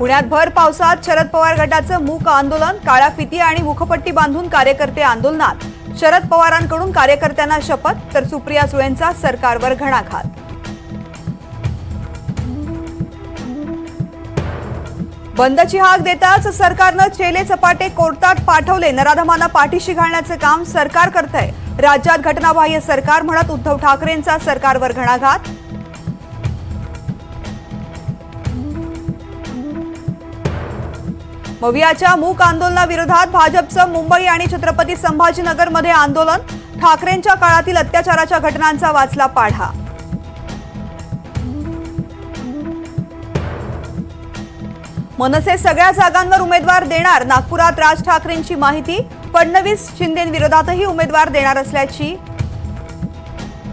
पुण्यात भर पावसात शरद पवार गटाचं मूक आंदोलन, काळ्या फिती आणि मुखपट्टी बांधून कार्यकर्ते आंदोलनात। शरद पवारांकडून कार्यकर्त्यांना शपथ, तर सुप्रिया सुळेंचा सरकारवर घणाघात। बंदची हाक देताच सरकारनं चेले चपाटे कोर्टात पाठवले। नराधमांना पाठीशी घालण्याचे काम सरकार करतंय। राज्यात घटनाबाह्य सरकार म्हणत उद्धव ठाकरेंचा सरकारवर घणाघात। मवियाच्या मूक आंदोलनाविरोधात भाजपचं मुंबई आणि छत्रपती संभाजीनगरमध्ये आंदोलन। ठाकरेंच्या काळातील अत्याचाराच्या घटनांचा वाचला पाढा। मनसे सगळ्या जागांवर उमेदवार देणार। नागपुरात राज ठाकरेंची माहिती। फडणवीस शिंदेंविरोधातही उमेदवार देणार असल्याची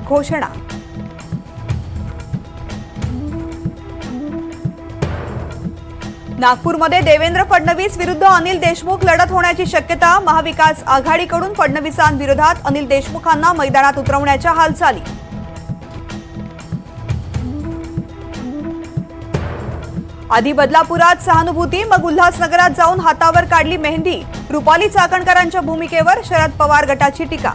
घोषणा। नागपूरमध्ये देवेंद्र फडणवीस विरुद्ध अनिल देशमुख लढत होण्याची शक्यता। महाविकास आघाडीकडून फडणवीसांविरोधात अनिल देशमुखांना मैदानात उतरवण्याच्या हालचाली। आधी बदलापुरात सहानुभूती, मग उल्हासनगरात जाऊन हातावर काढली मेहंदी। रुपाली चाकणकरांच्या भूमिकेवर शरद पवार गटाची टीका।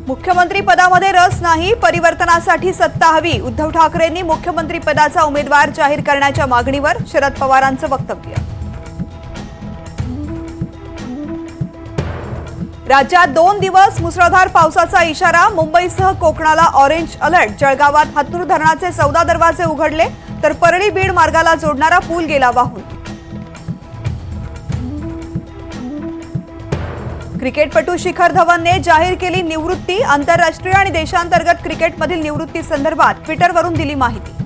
मुख्यमंत्री पदामध्ये रस नाही, परिवर्तनासाठी सत्ता हवी। उद्धव ठाकरेंनी मुख्यमंत्री पदाचा उमेदवार जाहीर करण्याच्या मागणीवर शरद पवारांचं वक्तव्य। राज्यात 2 दिवस मुसळधार पावसाचा इशारा। मुंबईसह कोकणाला ऑरेंज अलर्ट। जळगावात हतनूर धरणाचे 14 दरवाजे उघडले, तर परळी बीड मार्गाला जोडणारा पूल गेला वाहून। क्रिकेटपटू शिखर धवनने जाहीर केली निवृत्ती। आंतरराष्ट्रीय आणि देशांतर्गत क्रिकेटमधील निवृत्ती संदर्भात ट्विटरवरून दिली माहिती।